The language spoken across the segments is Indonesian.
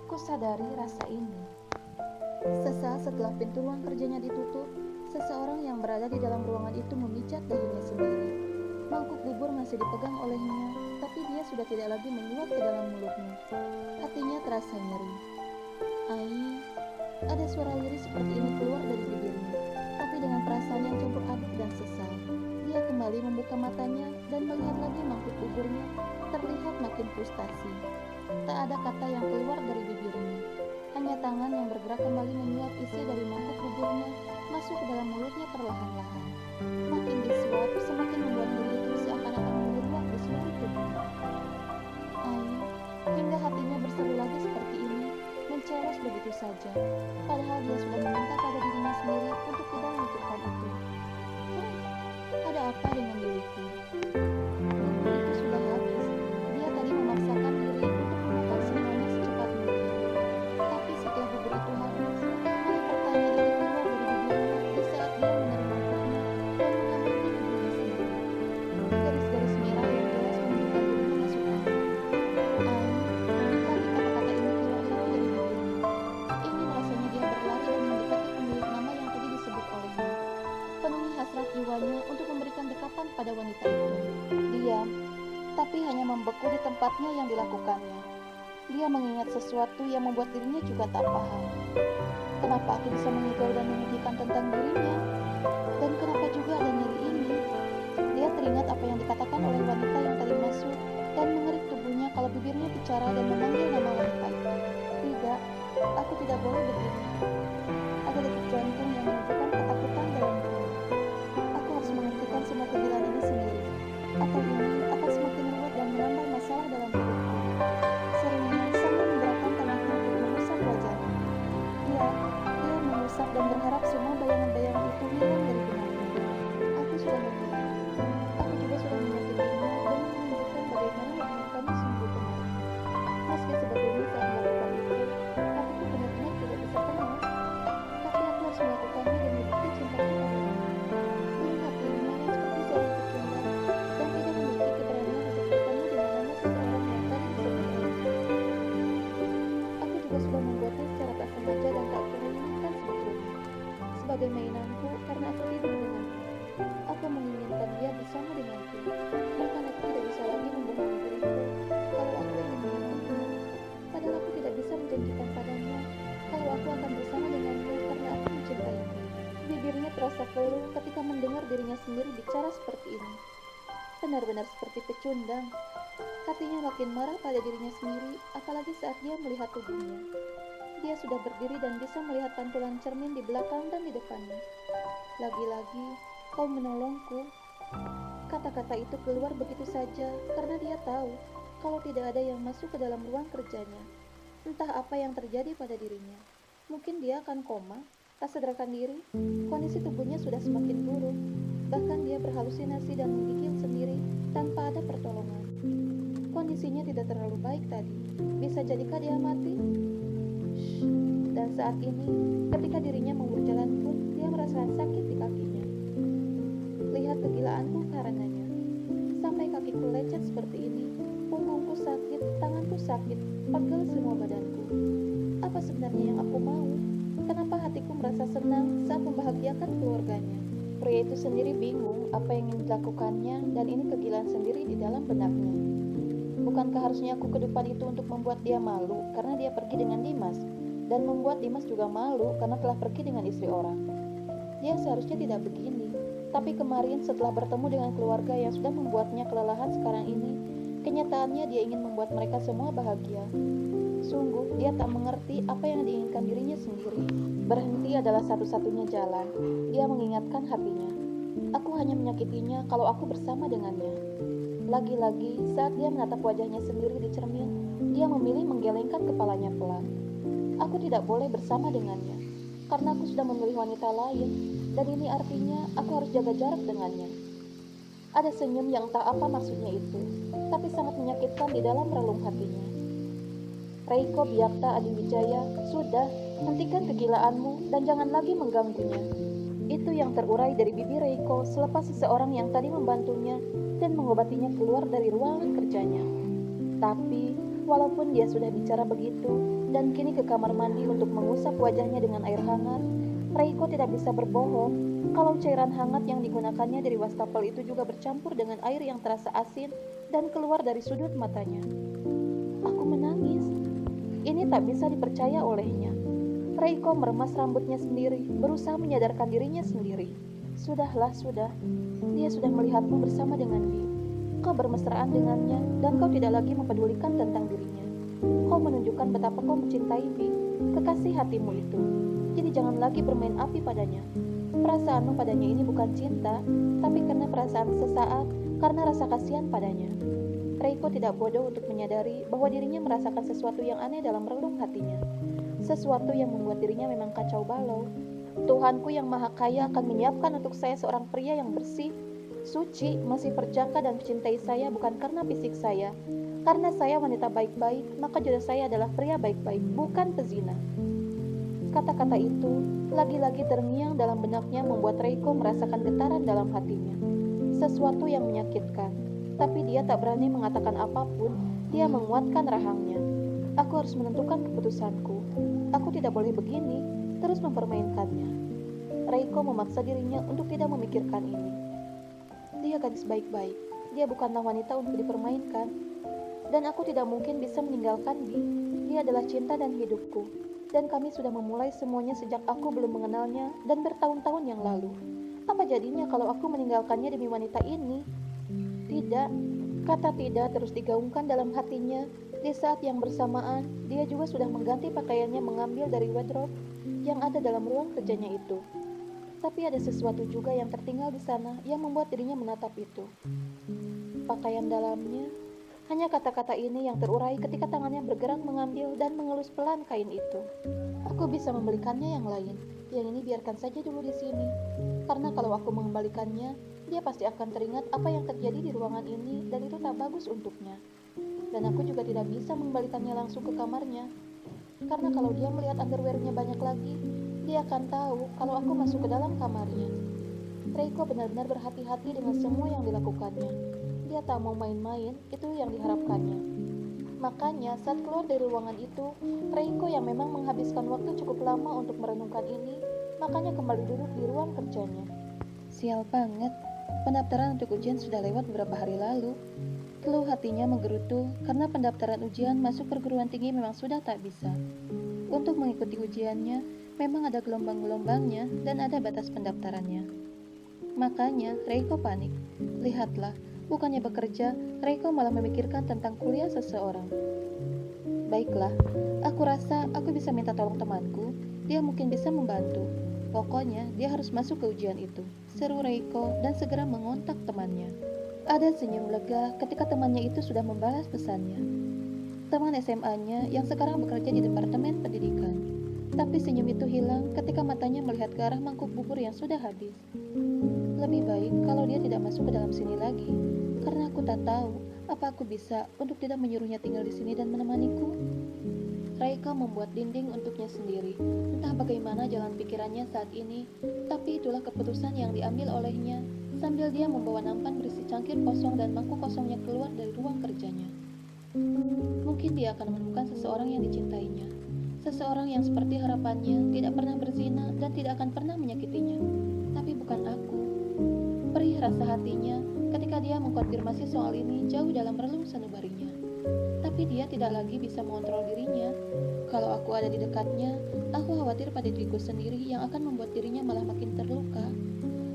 Kusadari rasa ini. Sesaat setelah pintu ruang kerjanya ditutup, seseorang yang berada di dalam ruangan itu memijat dahinya sendiri. Mangkuk bubur masih dipegang olehnya, tapi dia sudah tidak lagi menyuap ke dalam mulutnya. Hatinya terasa nyeri. Ai, ada suara lirih seperti ini keluar dari bibirnya, tapi dengan perasaan yang campur aduk dan sesal. Dia kembali membuka matanya dan melihat lagi mangkuk buburnya terlihat makin frustasi. Tak ada kata yang keluar dari bibirnya. Hanya tangan yang bergerak kembali menyuap isi dari mangkuk buburnya masuk ke dalam mulutnya perlahan-lahan. Makin disuap, semakin membuat diri itu seakan-akan menyeruak di seluruh tubuhnya. Ai, hingga hatinya berseru lagi seperti ini, mencelos begitu saja. Padahal dia sudah meminta pada dirinya sendiri untuk tidak memikirkan itu. Ada apa dengan diriku? Bubur itu sudah habis. Dia tadi memaksakan diri untuk memakan semuanya secepat mungkin. Tapi setelah bubur itu habis, malah pertanyaan itu keluar dari bibirnya di saat dia menerima mangkuknya dan mengambil di tubuhnya sendiri. Garis-garis merah yang jelas menunjukkan dirinya masuk angin. Lagi kata-kata ini keluar lagi dari bibirnya. Ingin rasanya dia berlari dan mendekati pemilik nama yang tadi disebut olehnya. Penuhi hasrat jiwanya untuk memberikan dekapan pada wanita itu. Diam, tapi hanya membeku di tempatnya yang dilakukannya. Dia mengingat sesuatu yang membuat dirinya juga tak paham. Kenapa aku bisa mengigau dan memimpikan tentang dirinya? Dan kenapa juga ada nyeri ini? Dia teringat apa yang dikatakan oleh wanita yang tadi masuk dan mengerik tubuhnya kalau bibirnya bicara dan memanggil nama wanita itu. Tidak, aku tidak boleh begini. Ada detik jantung yang menunjukkan ketakutan dalam diri. Aku harus menghentikan semua kegilaan ini sendiri, atau ini akan semakin ruwet dan menambah masalah dalam hidupku. Seringnya sambil menggerakkan tangannya untuk mengusap wajahnya. Dia mengusap dan berharap semua bayangan-bayangan itu hilang dari benaknya. Aku sudah memilih. Aku juga sudah menyakitinya dan menunjukkan bagaimana hubungan kami sungguh tenang. Meski sebetulnya saat melakukan itu, hatiku benar-benar tidak bisa tenang. Tapi aku harus melakukannya demi bukti cintaku padanya. Dengan hatinya yang seperti seorang pecundang dan tidak memiliki keberanian untuk bertemu dengan nama seseorang yang tadi disebut olehnya. Aku juga sudah membuatnya secara tak sengaja dan tak aku inginkan sebetulnya. Sebagai mainanku karena aku tidur dengannya. Aku menginginkan dia bersama denganku. Bahkan aku tidak bisa lagi membohongi diriku kalau aku ingin menyenangnya. Padahal aku tidak bisa menjanjikan padanya kalau aku akan bersama dengannya karena aku mencintainya. Bibirnya terasa keluh ketika mendengar dirinya sendiri bicara seperti ini. Benar-benar seperti pecundang. Hatinya makin marah pada dirinya sendiri, apalagi saat dia melihat tubuhnya. Dia sudah berdiri dan bisa melihat pantulan cermin di belakang dan di depannya. Lagi-lagi, kau menolongku. Kata-kata itu keluar begitu saja karena dia tahu kalau tidak ada yang masuk ke dalam ruang kerjanya. Entah apa yang terjadi pada dirinya. Mungkin dia akan koma, tak sadarkan diri. Kondisi tubuhnya sudah semakin buruk. Bahkan dia berhalusinasi dan menggigil sendiri tanpa ada pertolongan. Kondisinya tidak terlalu baik tadi. Bisa jadikah dia mati? Shh. Dan saat ini, ketika dirinya mau berjalan pun, dia merasakan sakit di kakinya. Lihat kegilaanku karenanya. Sampai kakiku lecet seperti ini, punggungku sakit, tanganku sakit, pegel semua badanku. Apa sebenarnya yang aku mau? Kenapa hatiku merasa senang saat membahagiakan keluarganya? Pria itu sendiri bingung apa yang ingin dilakukannya dan ini kegilaan sendiri di dalam benaknya. Bukankah harusnya aku ke depan itu untuk membuat dia malu karena dia pergi dengan Dimas dan membuat Dimas juga malu karena telah pergi dengan istri orang. Dia seharusnya tidak begini. Tapi kemarin setelah bertemu dengan keluarga yang sudah membuatnya kelelahan sekarang ini, kenyataannya dia ingin membuat mereka semua bahagia. Sungguh, dia tak mengerti apa yang diinginkan dirinya sendiri. Berhenti adalah satu-satunya jalan. Dia mengingatkan hatinya. Aku hanya menyakitinya kalau aku bersama dengannya. Lagi-lagi, saat dia menatap wajahnya sendiri di cermin, dia memilih menggelengkan kepalanya pelan. Aku tidak boleh bersama dengannya, karena aku sudah memilih wanita lain, dan ini artinya aku harus jaga jarak dengannya. Ada senyum yang tak apa maksudnya itu, tapi sangat menyakitkan di dalam relung hatinya. Reiko Byakta Adiwijaya, sudah, hentikan kegilaanmu dan jangan lagi mengganggunya. Itu yang terurai dari bibir Reiko selepas seseorang yang tadi membantunya dan mengobatinya keluar dari ruangan kerjanya. Tapi Walaupun dia sudah bicara begitu dan kini ke kamar mandi untuk mengusap wajahnya dengan air hangat, Reiko tidak bisa berbohong kalau cairan hangat yang digunakannya dari wastafel itu juga bercampur dengan air yang terasa asin dan keluar dari sudut matanya. Aku menangis. Ini tak bisa dipercaya olehnya. Reiko meremas rambutnya sendiri, berusaha menyadarkan dirinya sendiri. Sudahlah, sudah. Dia sudah melihatmu bersama dengan Bi. Kau bermesraan dengannya, dan kau tidak lagi mempedulikan tentang dirinya. Kau menunjukkan betapa kau mencintai Bi, kekasih hatimu itu. Jadi jangan lagi bermain api padanya. Perasaanmu padanya ini bukan cinta, tapi karena perasaan sesaat, karena rasa kasihan padanya. Reiko tidak bodoh untuk menyadari bahwa dirinya merasakan sesuatu yang aneh dalam relung hatinya. Sesuatu yang membuat dirinya memang kacau balau. Tuhanku yang maha kaya akan menyiapkan untuk saya seorang pria yang bersih, suci, masih perjaka dan mencintai saya bukan karena fisik saya. Karena saya wanita baik-baik, maka jodoh saya adalah pria baik-baik, bukan pezina. Kata-kata itu lagi-lagi terngiang dalam benaknya membuat Reiko merasakan getaran dalam hatinya. Sesuatu yang menyakitkan. Tapi dia tak berani mengatakan apapun, dia menguatkan rahangnya. Aku harus menentukan keputusanku. Aku tidak boleh begini, terus mempermainkannya. Reiko memaksa dirinya untuk tidak memikirkan ini. Dia gadis baik-baik, dia bukanlah wanita untuk dipermainkan. Dan aku tidak mungkin bisa meninggalkan Bi. Dia adalah cinta dan hidupku. Dan kami sudah memulai semuanya sejak aku belum mengenalnya dan bertahun-tahun yang lalu. Apa jadinya kalau aku meninggalkannya demi wanita ini? Tidak, kata tidak terus digaungkan dalam hatinya. Di saat yang bersamaan, dia juga sudah mengganti pakaiannya mengambil dari wardrobe yang ada dalam ruang kerjanya itu. Tapi ada sesuatu juga yang tertinggal di sana yang membuat dirinya menatap itu. Pakaian dalamnya, hanya kata-kata ini yang terurai ketika tangannya bergerak mengambil dan mengelus pelan kain itu. Aku bisa membelikannya yang lain. Yang ini biarkan saja dulu di sini. Karena kalau aku mengembalikannya, dia pasti akan teringat apa yang terjadi di ruangan ini dan itu tak bagus untuknya. Dan aku juga tidak bisa mengembalikannya langsung ke kamarnya. Karena kalau dia melihat underwearnya banyak lagi, dia akan tahu kalau aku masuk ke dalam kamarnya. Reiko benar-benar berhati-hati dengan semua yang dilakukannya. Dia tak mau main-main, itu yang diharapkannya. Makanya saat keluar dari ruangan itu, Reiko yang memang menghabiskan waktu cukup lama untuk merenungkan ini, makanya kembali duduk di ruang kerjanya. Sial banget, pendaftaran untuk ujian sudah lewat beberapa hari lalu. Keluh hatinya menggerutu karena pendaftaran ujian masuk perguruan tinggi memang sudah tak bisa. Untuk mengikuti ujiannya, memang ada gelombang-gelombangnya dan ada batas pendaftarannya. Makanya Reiko panik. Lihatlah, bukannya bekerja, Reiko malah memikirkan tentang kuliah seseorang. Baiklah, aku rasa aku bisa minta tolong temanku, dia mungkin bisa membantu. Pokoknya dia harus masuk ke ujian itu, seru Reiko dan segera mengontak temannya. Ada senyum lega ketika temannya itu sudah membalas pesannya. Teman SMA-nya yang sekarang bekerja di Departemen Pendidikan. Tapi senyum itu hilang ketika matanya melihat ke arah mangkuk bubur yang sudah habis. Lebih baik kalau dia tidak masuk ke dalam sini lagi, karena aku tak tahu apa aku bisa untuk tidak menyuruhnya tinggal di sini dan menemaniku. Reiko membuat dinding untuknya sendiri. Entah bagaimana jalan pikirannya saat ini, tapi itulah keputusan yang diambil olehnya, sambil dia membawa nampan berisi cangkir kosong dan mangkuk kosongnya keluar dari ruang kerjanya. Mungkin dia akan menemukan seseorang yang dicintainya. Seseorang yang seperti harapannya tidak pernah berzina dan tidak akan pernah menyakitinya. Tapi bukan aku. Perih rasa hatinya ketika dia mengkonfirmasi soal ini jauh dalam relung sanubarinya. Tapi dia tidak lagi bisa mengontrol dirinya. Kalau aku ada di dekatnya, aku khawatir pada diriku sendiri yang akan membuat dirinya malah makin terluka.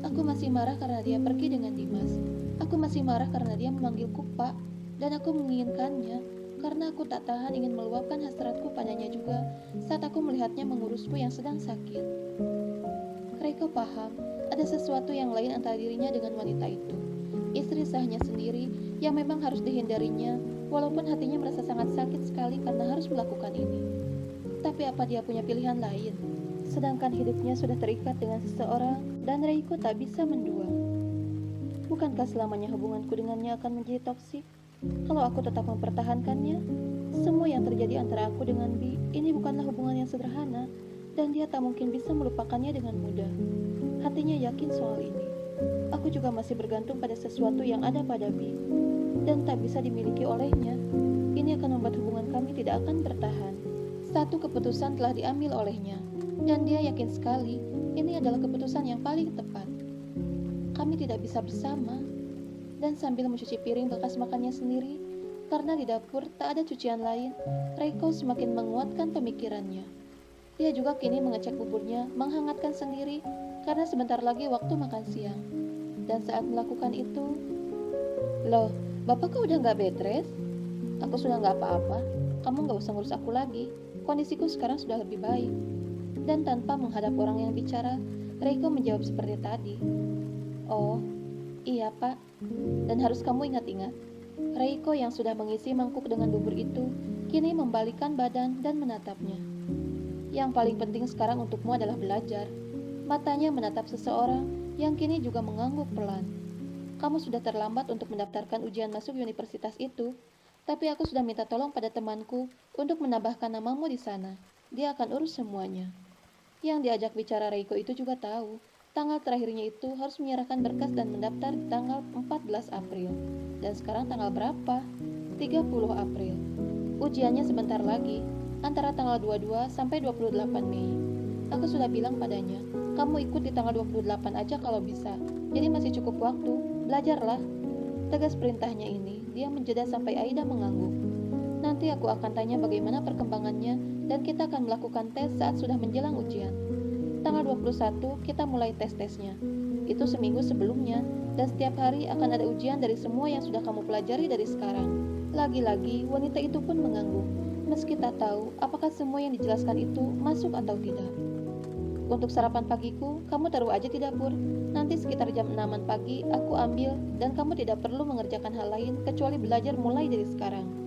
Aku masih marah karena dia pergi dengan Dimas. Aku masih marah karena dia memanggilku Pak. Dan aku menginginkannya karena aku tak tahan ingin meluapkan hasratku padanya juga saat aku melihatnya mengurusku yang sedang sakit. Reiko paham, ada sesuatu yang lain antara dirinya dengan wanita itu. Istri sahnya sendiri yang memang harus dihindarinya, walaupun hatinya merasa sangat sakit sekali karena harus melakukan ini. Tapi apa dia punya pilihan lain? Sedangkan hidupnya sudah terikat dengan seseorang dan Reiko tak bisa mendua. Bukankah selamanya hubunganku dengannya akan menjadi toksik? Kalau aku tetap mempertahankannya, semua yang terjadi antara aku dengan Bi ini bukanlah hubungan yang sederhana, dan dia tak mungkin bisa melupakannya dengan mudah. Hatinya yakin soal ini. Aku juga masih bergantung pada sesuatu yang ada pada Bi, dan tak bisa dimiliki olehnya. Ini akan membuat hubungan kami tidak akan bertahan. Satu keputusan telah diambil olehnya, dan dia yakin sekali ini adalah keputusan yang paling tepat. Kami tidak bisa bersama. Dan sambil mencuci piring bekas makannya sendiri, karena di dapur tak ada cucian lain, Reiko semakin menguatkan pemikirannya. Dia juga kini mengecek buburnya, menghangatkan sendiri, karena sebentar lagi waktu makan siang. Dan saat melakukan itu, "Loh, Bapak kok udah gak bed rest? Aku sudah gak apa-apa, kamu gak usah ngurus aku lagi, kondisiku sekarang sudah lebih baik." Dan tanpa menghadap orang yang bicara, Reiko menjawab seperti tadi. "Oh, iya Pak, dan harus kamu ingat-ingat." Reiko yang sudah mengisi mangkuk dengan bubur itu, kini membalikkan badan dan menatapnya. "Yang paling penting sekarang untukmu adalah belajar." Matanya menatap seseorang yang kini juga mengangguk pelan. "Kamu sudah terlambat untuk mendaftarkan ujian masuk universitas itu, tapi aku sudah minta tolong pada temanku untuk menambahkan namamu di sana. Dia akan urus semuanya." Yang diajak bicara Reiko itu juga tahu, tanggal terakhirnya itu harus menyerahkan berkas dan mendaftar di tanggal 14 April. Dan sekarang tanggal berapa? 30 April. Ujiannya sebentar lagi, antara tanggal 22 sampai 28 Mei. Aku sudah bilang padanya, kamu ikut di tanggal 28 aja kalau bisa. Jadi masih cukup waktu, belajarlah. Tegas perintahnya ini, dia menjeda sampai Aida mengangguk. Nanti aku akan tanya bagaimana perkembangannya dan kita akan melakukan tes saat sudah menjelang ujian. Tanggal 21 kita mulai tes-tesnya. Itu seminggu sebelumnya, dan setiap hari akan ada ujian dari semua yang sudah kamu pelajari dari sekarang. Lagi-lagi wanita itu pun mengangguk, meski tak tahu apakah semua yang dijelaskan itu masuk atau tidak. "Untuk sarapan pagiku, kamu taruh aja di dapur. Nanti sekitar jam 6 pagi aku ambil dan kamu tidak perlu mengerjakan hal lain kecuali belajar mulai dari sekarang."